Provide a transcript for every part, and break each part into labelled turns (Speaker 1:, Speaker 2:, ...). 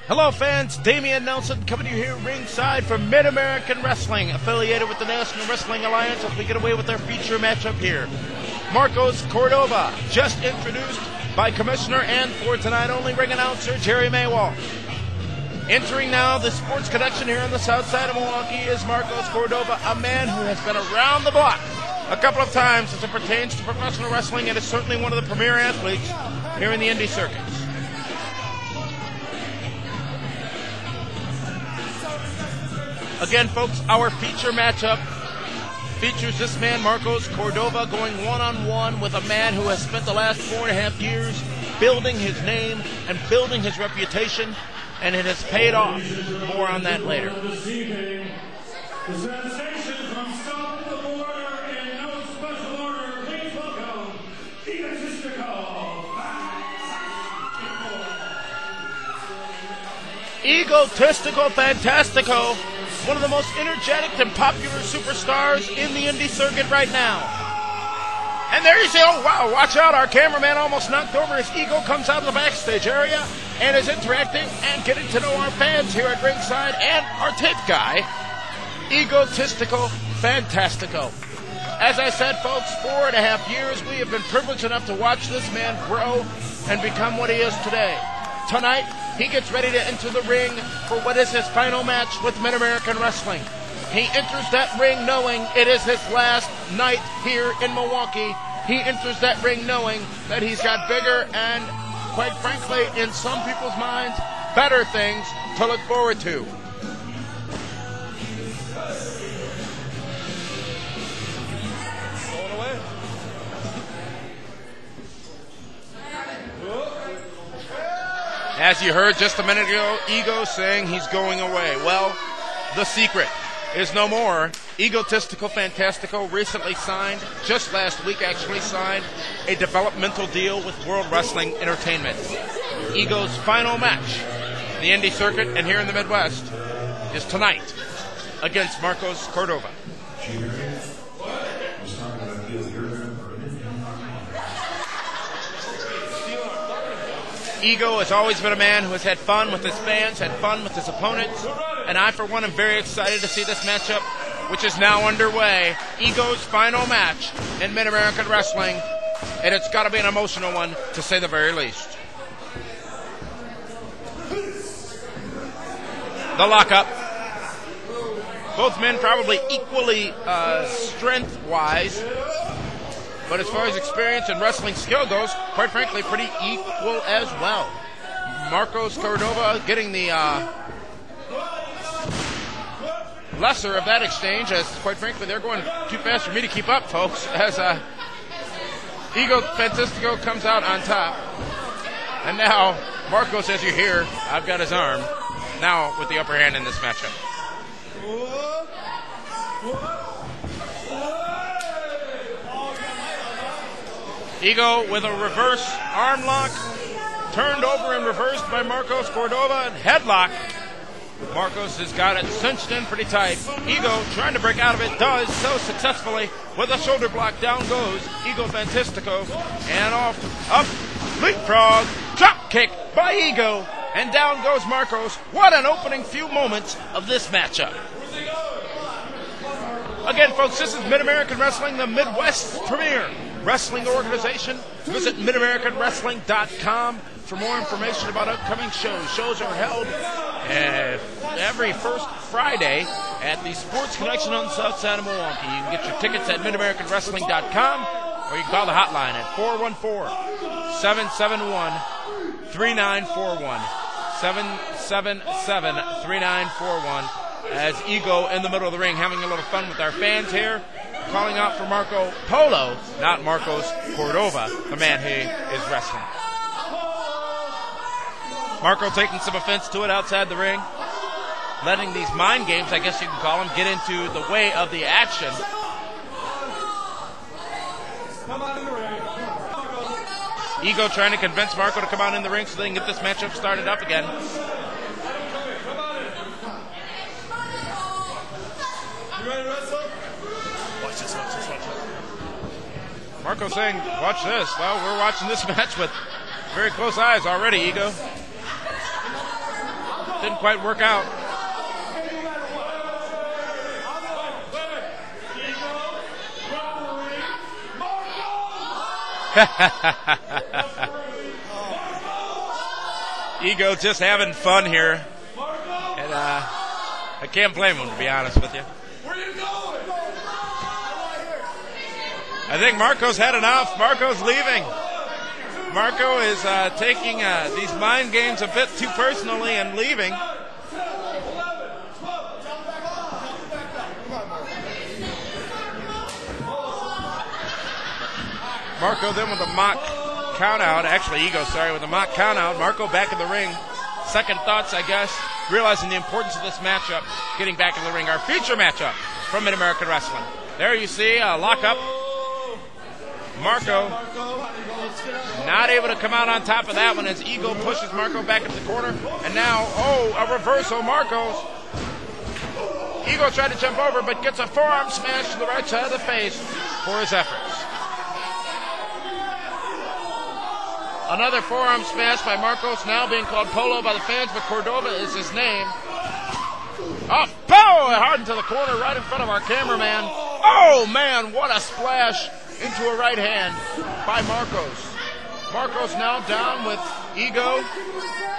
Speaker 1: Hello fans, Damian Nelson coming to you here ringside from Mid-American Wrestling, affiliated with the National Wrestling Alliance as we get away with our feature matchup here. Marcos Cordova, just introduced by Commissioner and for tonight only ring announcer Jerry Maywald. Entering now the Sports Connection here on the south side of Milwaukee is Marcos Cordova, a man who has been around the block a couple of times as it pertains to professional wrestling and is certainly one of the premier athletes here in the indie circuits. Again, folks, our feature matchup features this man, Marcos Cordova, going one-on-one with a man who has spent the last 4.5 years building his name and building his reputation, and it has paid off. More on that later.
Speaker 2: The sensation from south of the border in no special order, please welcome
Speaker 1: Egotistical Fantastico, one of the most energetic and popular superstars in the indie circuit right now. And there you see, oh wow, watch out, our cameraman almost knocked over his ego, comes out of the backstage area and is interacting and getting to know our fans here at ringside and our tape guy, Egotistical Fantastico. As I said, folks, 4.5 years, we have been privileged enough to watch this man grow and become what he is today. Tonight, he gets ready to enter the ring for what is his final match with Mid-American Wrestling. He enters that ring knowing it is his last night here in Milwaukee. He enters that ring knowing that he's got bigger and, quite frankly, in some people's minds, better things to look forward to. As you heard just a minute ago, Ego saying he's going away. Well, the secret is no more. Egotistical Fantastico recently signed, just last week actually signed, a developmental deal with World Wrestling Entertainment. Ego's final match in the indie circuit and here in the Midwest is tonight against Marcos Cordova. Ego has always been a man who has had fun with his fans, had fun with his opponents, and I, for one, am very excited to see this matchup, which is now underway. Ego's final match in Mid-American Wrestling, and it's got to be an emotional one, to say the very least. The lockup. Both men probably equally strength-wise, but as far as experience and wrestling skill goes, quite frankly, pretty equal as well. Marcos Cordova getting the lesser of that exchange, as quite frankly, they're going too fast for me to keep up, folks, as Ego Fantastico comes out on top. And now, Marcos, as you hear, I've got his arm, now with the upper hand in this matchup. Ego with a reverse arm lock, turned over and reversed by Marcos Cordova, and headlock. Marcos has got it cinched in pretty tight. Ego trying to break out of it, does so successfully with a shoulder block. Down goes Ego Fantastico, and off, up, leapfrog, drop kick by Ego, and down goes Marcos. What an opening few moments of this matchup. Again, folks, this is Mid-American Wrestling, the Midwest's premier wrestling organization. Visit MidAmericanWrestling.com for more information about upcoming shows. Shows are held every first Friday at the Sports Connection on the south side of Milwaukee. You can get your tickets at MidAmericanWrestling.com, or you can call the hotline at 414-771-3941. 777-3941. As Ego in the middle of the ring having a little fun with our fans here, calling out for Marco Polo, not Marcos Cordova, the man he is wrestling. Marco taking some offense to it outside the ring, letting these mind games, I guess you can call them, get into the way of the action. Ego trying to convince Marco to come out in the ring so they can get this matchup started up again. Marco saying, watch this. Well, we're watching this match with very close eyes already, Ego. Didn't quite work out. Ego just having fun here. And I can't blame him, to be honest with you. I think Marco's had enough. Marco's leaving. Marco is taking these mind games a bit too personally and leaving. Marco then with a mock count out. Actually, Ego, sorry, with a mock count out. Marco back in the ring. Second thoughts, I guess. Realizing the importance of this matchup. Getting back in the ring. Our feature matchup from Mid-American Wrestling. There you see a lockup. Marco not able to come out on top of that one as Ego pushes Marco back into the corner. And now, a reversal. Marco's. Ego tried to jump over, but gets a forearm smash to the right side of the face for his efforts. Another forearm smash by Marcos, now being called Polo by the fans, but Cordova is his name. Oh, hard into the corner right in front of our cameraman. Oh, man, what a splash into a right hand by Marcos. Marcos now down with Ego.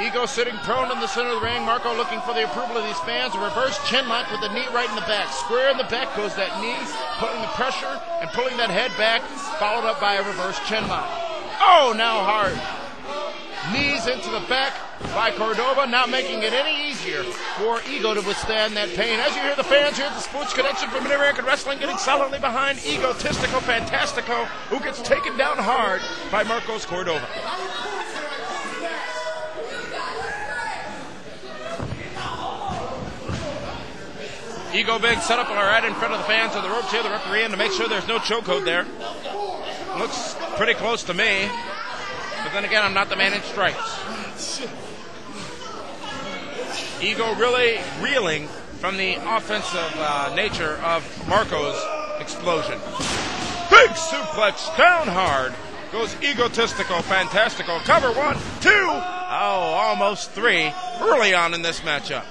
Speaker 1: Ego sitting prone in the center of the ring. Marco looking for the approval of these fans. A reverse chin lock with the knee right in the back. Square in the back goes that knee, putting the pressure and pulling that head back, followed up by a reverse chin lock. Oh, now hard. Knees into the back by Cordova, not making it any easier for Ego to withstand that pain. As you hear the fans here at the Sports Connection from Mid-American Wrestling getting solidly behind Egotistico Fantastico, who gets taken down hard by Marcos Cordova. Ego being set up right in front of the fans on the ropes here, the referee in to make sure there's no chokehold there. Looks pretty close to me, but then again, I'm not the man in stripes. Ego really reeling from the offensive nature of Marco's explosion. Big suplex down hard. Goes Egotistico Fantastico. Cover 1, 2, almost 3 early on in this matchup.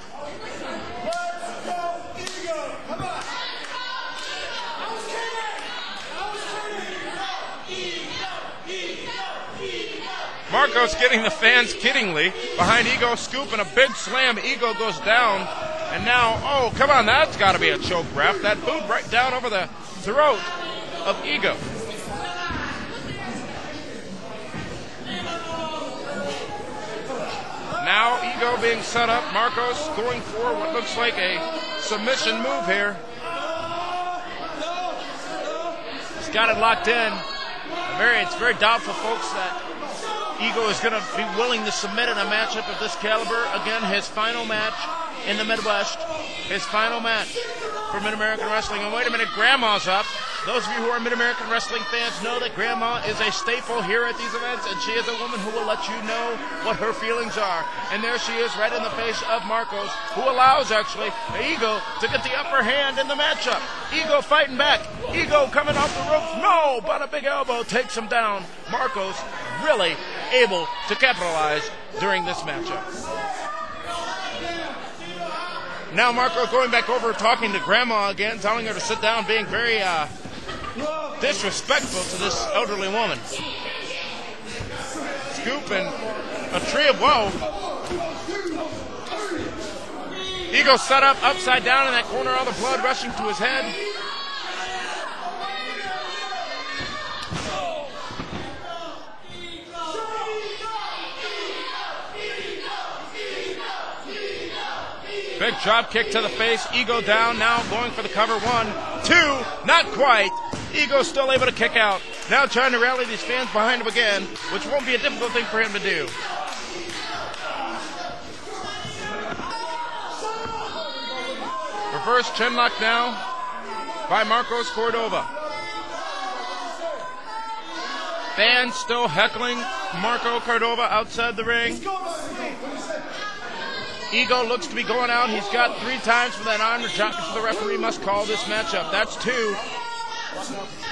Speaker 1: Marcos getting the fans kiddingly behind Ego, scoop and a big slam. Ego goes down, and now, come on, that's got to be a choke, ref. That boot right down over the throat of Ego. Now Ego being set up. Marcos going for what looks like a submission move here. He's got it locked in. It's very doubtful, folks, that Ego is going to be willing to submit in a matchup of this caliber. Again, his final match in the Midwest. His final match for Mid-American Wrestling. And wait a minute, Grandma's up. Those of you who are Mid-American Wrestling fans know that Grandma is a staple here at these events, and she is a woman who will let you know what her feelings are. And there she is right in the face of Marcos, who allows, actually, Ego to get the upper hand in the matchup. Ego fighting back. Ego coming off the ropes. No, but a big elbow takes him down. Marcos really able to capitalize during this matchup. Now Marco going back over, talking to Grandma again, telling her to sit down, being very disrespectful to this elderly woman. Scoop and a tree of woe. Ego set up upside down in that corner, all the blood rushing to his head. Big drop kick to the face. Ego down, now going for the cover. 1, 2, not quite. Ego still able to kick out. Now trying to rally these fans behind him again, which won't be a difficult thing for him to do. Reverse chin lock now by Marcos Cordova. Fans still heckling Marco Cordova outside the ring. Ego looks to be going out. He's got 3 times for that arm to drop, so the referee must call this matchup. That's 2.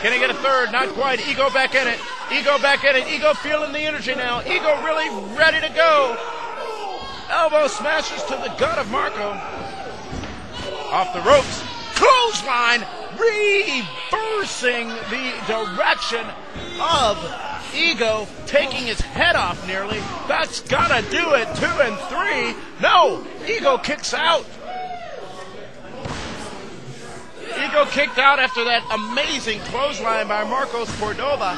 Speaker 1: Can he get a third? Not quite. Ego back in it. Ego back in it. Ego feeling the energy now. Ego really ready to go. Elbow smashes to the gut of Marco. Off the ropes. Clothesline, reversing the direction of Ego, taking his head off nearly. That's gotta do it. 2 and 3. No, Ego kicks out. Ego kicked out after that amazing clothesline by Marcos Cordova.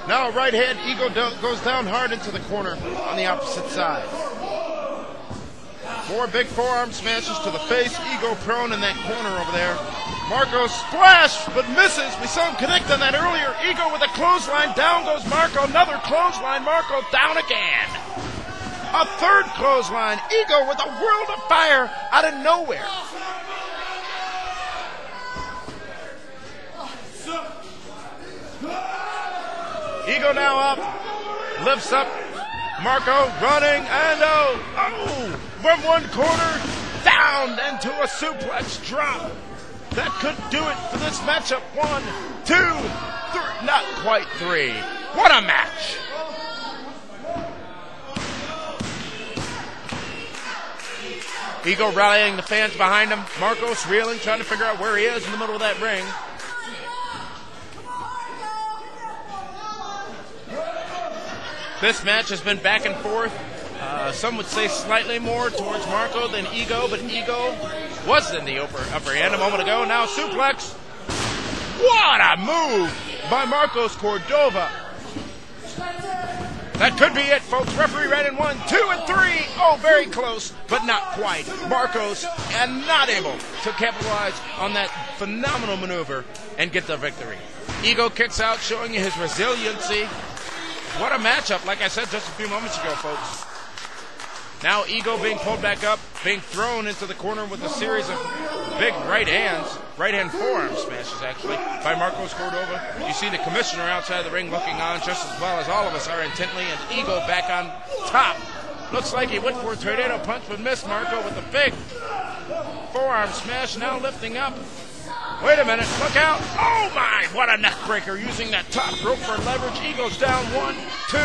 Speaker 1: Now a right hand, Ego goes down hard into the corner on the opposite side. 4 big forearm smashes to the face. Ego prone in that corner over there. Marco splash, but misses. We saw him connect on that earlier. Ego with a clothesline. Down goes Marco. Another clothesline. Marco down again. A third clothesline. Ego with a world of fire out of nowhere. Ego now up. Lifts up. Marco running and from one corner down into a suplex drop. That could do it for this matchup. 1, 2, 3, not quite 3. What a match. Ego rallying the fans behind him. Marcos reeling, trying to figure out where he is in the middle of that ring. This match has been back and forth. Some would say slightly more towards Marco than Ego, but Ego was in the upper hand a moment ago. Now suplex. What a move by Marcos Cordova. That could be it, folks. Referee ran in 1, 2, and 3. Oh, very close, but not quite. Marcos and not able to capitalize on that phenomenal maneuver and get the victory. Ego kicks out, showing you his resiliency. What a matchup, like I said just a few moments ago, folks. Now Ego being pulled back up, being thrown into the corner with a series of big right hand forearm smashes, actually, by Marcos Cordova. You see the commissioner outside the ring looking on just as well as all of us are intently, and Ego back on top. Looks like he went for a tornado punch but missed Marco with a big forearm smash, now lifting up. Wait a minute, look out. Oh my, what a neck breaker using that top rope for leverage. Ego's down 1, 2,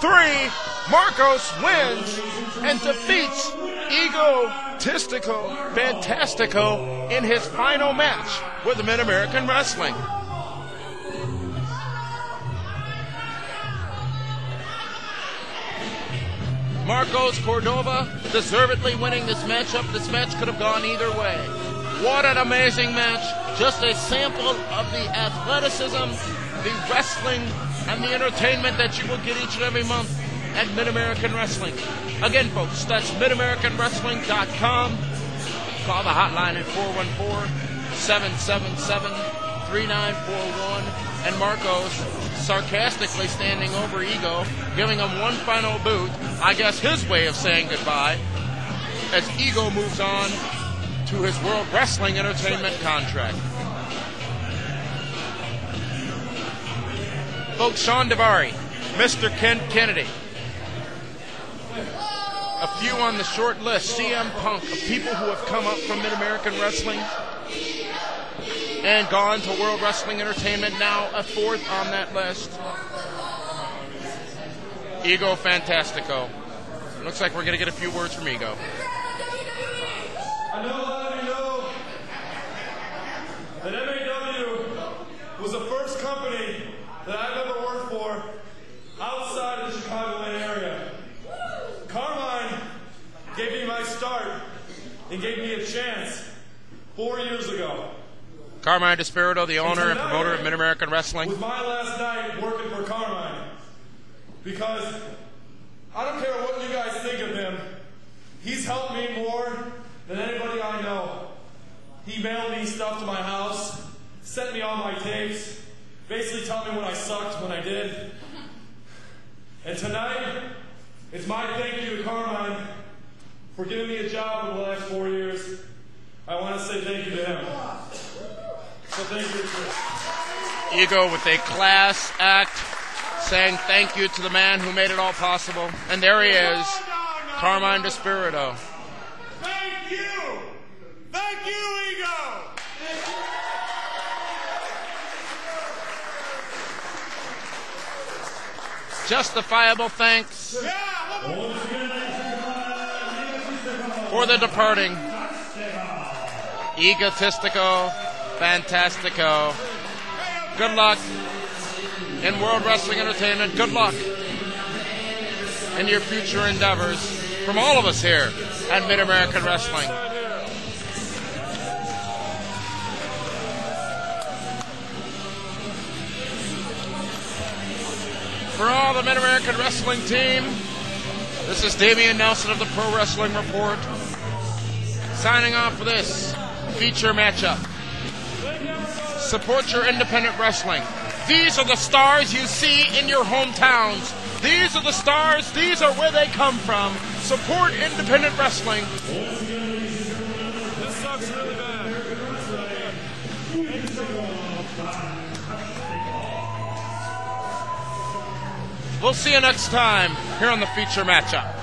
Speaker 1: 3. Marcos wins and defeats Egotistico Fantastico in his final match with the Mid-American Wrestling. Marcos Cordova deservedly winning this matchup. This match could have gone either way. What an amazing match. Just a sample of the athleticism, the wrestling, and the entertainment that you will get each and every month at Mid-American Wrestling. Again, folks, that's MidAmericanWrestling.com. Call the hotline at 414-777-3941. And Marcos sarcastically standing over Ego, giving him one final boot. I guess his way of saying goodbye as Ego moves on to his World Wrestling Entertainment contract. Folks, Sean Daivari, Mr. Ken Kennedy. A few on the short list, CM Punk, of people who have come up from Mid-American Wrestling and gone to World Wrestling Entertainment, now a fourth on that list. Ego Fantastico. Looks like we're going to get a few words from Ego.
Speaker 2: I know a lot of you know that MAW was the first company that I've ever worked for outside of the Chicagoland area. Carmine gave me my start and gave me a chance 4 years ago.
Speaker 1: Carmine Despirito, the owner and promoter of Mid-American Wrestling.
Speaker 2: It was my last night working for Carmine because I don't care what you guys think of him. He's helped me more than anybody I know. He mailed me stuff to my house, sent me all my tapes, basically telling me when I sucked when I did. And tonight, it's my thank you to Carmine for giving me a job for the last 4 years. I want to say thank you to him. So thank you, Chris.
Speaker 1: Ego with a class act, saying thank you to the man who made it all possible. And there he is, Carmine Despirito.
Speaker 2: Thank you! Thank you, Ego!
Speaker 1: Justifiable thanks.
Speaker 2: Yeah! Once again, ladies and gentlemen,
Speaker 1: for the departing. Egotistico, fantastico. Good luck in World Wrestling Entertainment. Good luck in your future endeavors from all of us here at Mid-American Wrestling. For all the Mid-American Wrestling team, this is Damian Nelson of the Pro Wrestling Report, signing off for this feature matchup. Support your independent wrestling. These are the stars you see in your hometowns. These are the stars. These are where they come from. Support independent wrestling.
Speaker 2: This sucks really bad.
Speaker 1: We'll see you next time here on the feature matchup.